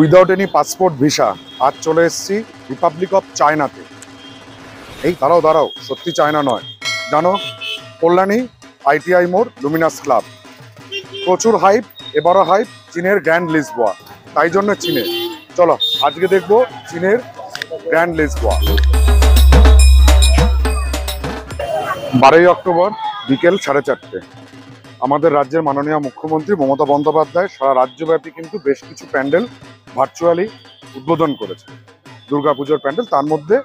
Without any passport visa আজ চলে এসেছি রিপাবলিক অফ চায়নাতে। এই দাঁড়াও, সত্যি চায়না নয়, জানো, কল্যাণী আইটিআই মোড় লুমিনাস ক্লাব। প্রচুর হাইপ, এবারও হাইপ চীনের গ্র্যান্ড লিসবোয়া, তাই জন্য চীনে। চলো আজকে দেখবো চীনের গ্র্যান্ড লিসবোয়া। 12ই অক্টোবর বিকেল 4:30 আমাদের রাজ্যের মাননীয় মুখ্যমন্ত্রী মমতা বন্দ্যোপাধ্যায় সারা রাজ্যব্যাপী কিন্তু বেশ কিছু প্যান্ডেল ভার্চুয়ালি উদ্বোধন করেছে, দুর্গাপুজোর প্যান্ডেল। তার মধ্যে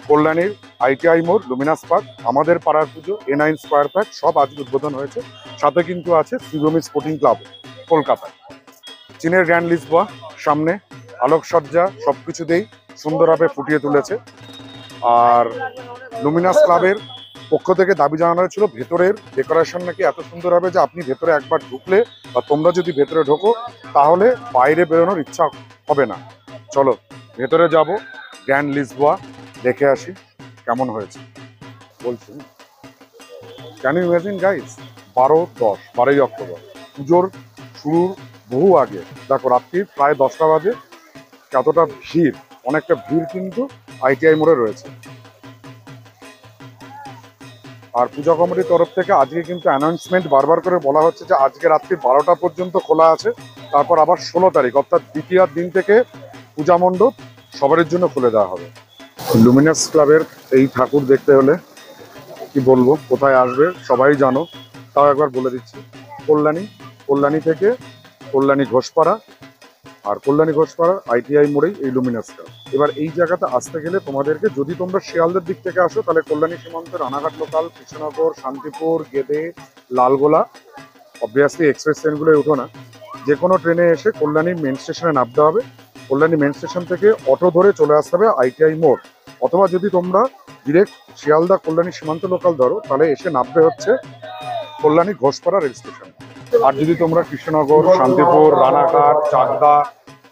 কল্যাণীর আইটিআই মোড়, লুমিনাস পার্ক, আমাদের পাড়ার পুজো, A9 স্কোয়ার প্যাক সব আজকে উদ্বোধন হয়েছে। সাথে কিন্তু আছে শ্রীভূমি স্পোর্টিং ক্লাব কলকাতায়। চীনের গ্র্যান্ড লিসবোয়া সামনে আলোকসজ্জা সবকিছুতেই সুন্দরভাবে ফুটিয়ে তুলেছে। আর লুমিনাস ক্লাবের পক্ষ থেকে দাবি জানানো হয়েছিল ভেতরের ডেকোরেশন নাকি এত সুন্দর হবে যে আপনি ভেতরে একবার ঢুকলে বা তোমরা যদি ভেতরে ঢোকো তাহলে বাইরে বেরোনোর ইচ্ছা হবে না। চলো ভেতরে যাব, গ্র্যান্ড লিসবোয়া দেখে আসি কেমন হয়েছে। বলছি, ক্যান ইউ ইমাজিন গাইস, 12ই অক্টোবর পুজোর শুরুর বহু আগে দেখো রাত্রি প্রায় 10টা বাজে কতটা ভিড়, অনেকটা ভিড় কিন্তু আইটিআই মোড়ে রয়েছে। আর পূজা কমিটির তরফ থেকে আজকে কিন্তু অ্যানাউন্সমেন্ট বারবার করে বলা হচ্ছে যে আজকে রাত্রি 12টা পর্যন্ত খোলা আছে, তারপর আবার 16 তারিখ অর্থাৎ দ্বিতীয়ার দিন থেকে পূজা মণ্ডপ সবার জন্য খুলে দেওয়া হবে। লুমিনাস ক্লাবের এই ঠাকুর দেখতে হলে কি বলবো, কোথায় আসবে সবাই জানো, তাও একবার বলে দিচ্ছি। কল্যাণী থেকে কল্যাণী ঘোষপাড়া, আর কল্যাণী ঘোষপাড়া আইটিআই মোড়েই এই লুমিনাস ক্লাব। এবার এই জায়গাতে আসতে গেলে তোমাদেরকে, যদি তোমরা শিয়ালদের দিক থেকে আসো তাহলে Kalyani Simanta, Ranaghat local, Krishnanagar, Shantipur, Gede, Lalgola, obviously express ট্রেনগুলোয় উঠো না, যে কোনো ট্রেনে এসে কল্যাণী মেন স্টেশনে নামতে হবে। কল্যাণী মেন স্টেশন থেকে অটো ধরে চলে আসতে হবে আইটিআই মোড়, অথবা যদি তোমরা ডিরেক্ট শিয়ালদা কল্যাণী সীমান্ত লোকাল ধরো তাহলে এসে নামবে হচ্ছে কল্যাণী ঘোষপাড়া রেল স্টেশন। আর যদি তোমরা কৃষ্ণনগর, শান্তিপুর, রানাঘাট, চাকদা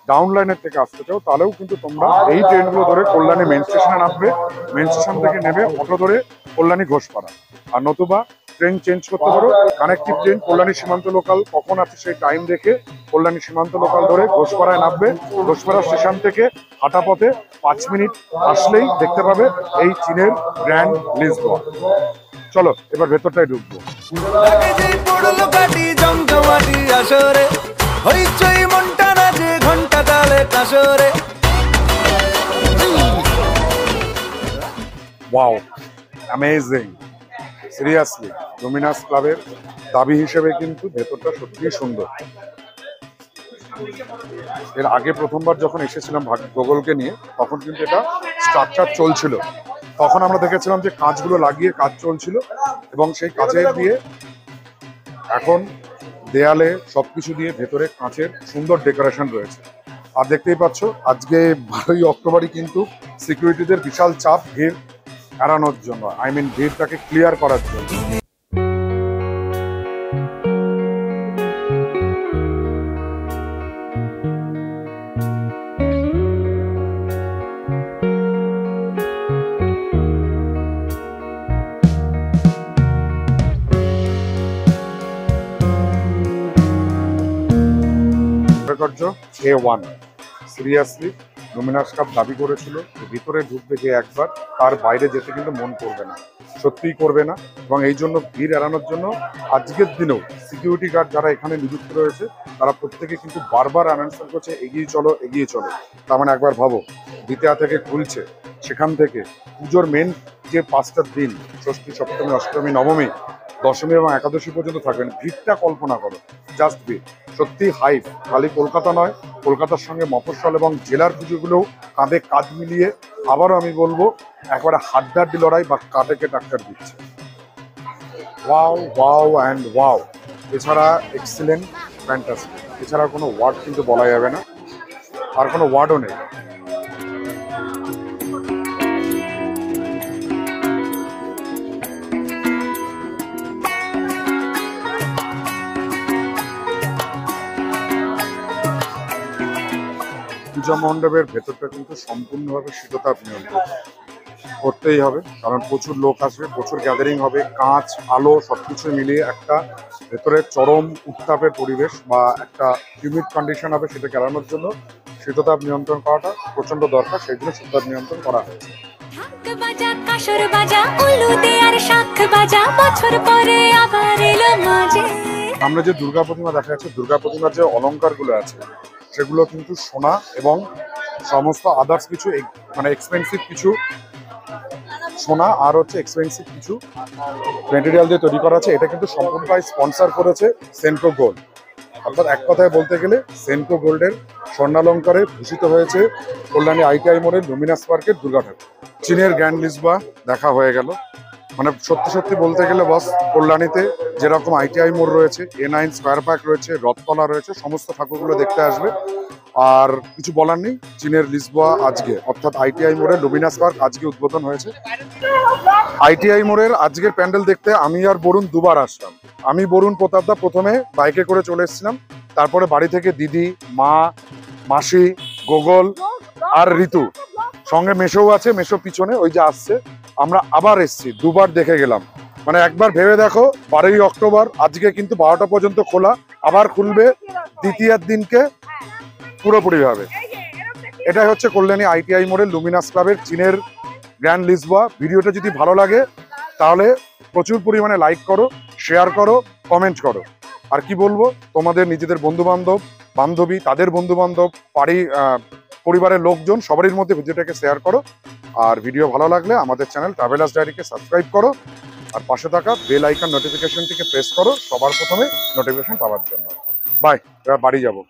ডাউন লাইনের থেকে আসতে চাও তাহলেও কিন্তু তোমরা এই ট্রেনগুলো ধরে কল্যাণী মেন স্টেশনে নামবে, মেন স্টেশন থেকে নেমে অটো ধরে কল্যাণী ঘোষপাড়া। আর নতুবা ট্রেন চেঞ্জ করতে পারো, কানেক্টিভ ট্রেন কল্যাণী সীমান্ত লোকাল কখন আছে সেই টাইম দেখে কল্যাণী সীমান্ত লোকাল ধরে ঘোষপাড়ায় নামবে। ঘোষপাড়া স্টেশন থেকে হাঁটা পথে 5 মিনিট আসলেই দেখতে পাবে এই চীনের গ্র্যান্ড লিসবোয়া। চলো এবার ভেতরটাই ঢুকবো। ওয়াও, অ্যামেজিং, সিরিয়াসলি লুমিনাস ক্লাবের দাবি হিসেবে কিন্তু ভেতরটা সত্যিই সুন্দর। এর আগে প্রথমবার যখন এসেছিলাম গুগলকে নিয়ে তখন কিন্তু এটা স্ট্রাকচার চলছিল, তখন আমরা দেখেছিলাম যে কাঁচগুলো লাগিয়ে কাজ চলছিল এবং সেই কাঁচের দিয়ে এখন দেয়ালে সবকিছু দিয়ে ভেতরে কাঁচের সুন্দর ডেকোরেশন রয়েছে। আর দেখতেই পাচ্ছ আজকে 12ই অক্টোবরই কিন্তু সিকিউরিটিদের বিশাল চাপ ভিড় এড়ানোর জন্য, ভিড়টাকে ক্লিয়ার করার জন্য। A1 সিরিয়াসলি লুমিনাস ক্লাব দাবি করেছিল ভিতরে ঢুকবে যে একবার, তার বাইরে যেতে কিন্তু মন করবে না, সত্যিই করবে না। এবং এই জন্য ভিড় এড়ানোর জন্য আজকের দিনেও সিকিউরিটি গার্ড যারা এখানে নিযুক্ত রয়েছে তারা প্রত্যেকে কিন্তু বারবার অ্যানাউন্সমেন্ট করছে এগিয়ে চলো এগিয়ে চলো। তার মানে একবার ভাবো, দ্বিতীয়া থেকে খুলছে, সেখান থেকে পুজোর মেন যে 5টা দিন, ষষ্ঠী, সপ্তমী, অষ্টমী, নবমী, দশমী এবং একাদশী পর্যন্ত থাকবেন। ভিড়টা কল্পনা করো, জাস্ট ভিড়, সত্যি হাইপ। খালি কলকাতা নয়, কলকাতার সঙ্গে মফস্বল এবং জেলার পুজোগুলোও কাঁধে কাঁধ মিলিয়ে আবারও আমি বলবো একবারে হাড্ডাহাড্ডি লড়াই বা কাঁধেকে টাক্কার দিচ্ছে। ওয়াও ওয়াও অ্যান্ড ওয়াও, এছাড়া এক্সিলেন্ট, ফ্যান্টাস্টিক, এছাড়া কোনো ওয়ার্ড কিন্তু বলা যাবে না, আর কোনো ওয়ার্ডও নেই। পূজা মণ্ডপের ভেতরটা কিন্তু সম্পূর্ণভাবে শীততাপ নিয়ন্ত্রণ করতেই হবে, কারণ প্রচুর লোক আসবে, প্রচুর গ্যাদারিং হবে, কাঁচ আলো সবকিছু মিলিয়ে একটা ভেতরে চরম উত্তাপের পরিবেশ বা একটা হিউমিড কন্ডিশন হবে, সেটাকে এড়ানোর জন্য শীততাপ নিয়ন্ত্রণ করাটা প্রচন্ড দরকার, সেই জন্য শীততাপ নিয়ন্ত্রণ করা হয়েছে। আমরা যে দুর্গা প্রতিমা দেখা যাচ্ছে, দুর্গা প্রতিমার যে অলংকারগুলো আছে সেগুলো কিন্তু সোনা এবং সমস্ত আদার্স কিছু মানে এক্সপেন্সিভ কিছু সোনা আর হচ্ছে এক্সপেন্সিভ কিছু ম্যাটেরিয়াল দিয়ে তৈরি করা আছে। এটা কিন্তু সম্পূর্ণটাই স্পন্সর করেছে সেনকো গোল্ড। অর্থাৎ এক কথায় বলতে গেলে সেনকো গোল্ডের স্বর্ণালঙ্কারে ভূষিত হয়েছে কল্যাণী ITI মোড়ের লুমিনাস পার্কের দুর্গা ঠাকুর। চীনের গ্র্যান্ড লিসবা দেখা হয়ে গেল। মানে সত্যি সত্যি বলতে গেলে বস, কল্যাণীতে যেরকম ITI মোড় রয়েছে, A9 স্কোয়ার পার্ক রয়েছে, রথতলা রয়েছে, সমস্ত ঠাকুরগুলো দেখতে আসবে। আর কিছু বলার নেই, চীনের লিসবা আজকে অর্থাৎ ITI মোড়ের লুমিনাস পার্ক আজকে উদ্বোধন হয়েছে। ITI মোড়ের আজকের প্যান্ডেল দেখতে আমি আর বরুণ দুবার আসলাম। আমি বরুণ প্রতাপদা প্রথমে বাইকে করে চলে এসেছিলাম, তারপরে বাড়ি থেকে দিদি, মা, মাসি, গোগল আর ঋতু, সঙ্গে মেশোও আছে, মেশো পিছনে ওই যে আসছে। আমরা আবার এসছি, দুবার দেখে গেলাম। মানে একবার ভেবে দেখো, 12ই অক্টোবর আজকে কিন্তু 12টা পর্যন্ত খোলা, আবার খুলবে দ্বিতীয়ার দিনকে পুরোপুরিভাবে। এটাই হচ্ছে কল্যাণী ITI মোড়ের লুমিনাস ক্লাবের চীনের গ্র্যান্ড লিসবা। ভিডিওটা যদি ভালো লাগে তাহলে প্রচুর পরিমাণে লাইক করো, শেয়ার করো, কমেন্ট করো। আর কি বলবো, তোমাদের নিজেদের বন্ধু বান্ধব, বান্ধবী, তাদের বন্ধু বান্ধব, পরিবারের লোকজন সবারই মধ্যে ভিডিওটাকে শেয়ার করো। আর ভিডিও ভালো লাগলে আমাদের চ্যানেল ট্রাভেলার্স ডায়েরিকে সাবস্ক্রাইব করো, আর পাশে থাকা বেল আইকন নোটিফিকেশনটিকে প্রেস করো সবার প্রথমে নোটিফিকেশন পাওয়ার জন্য। বাই, এবার বাড়ি যাবো।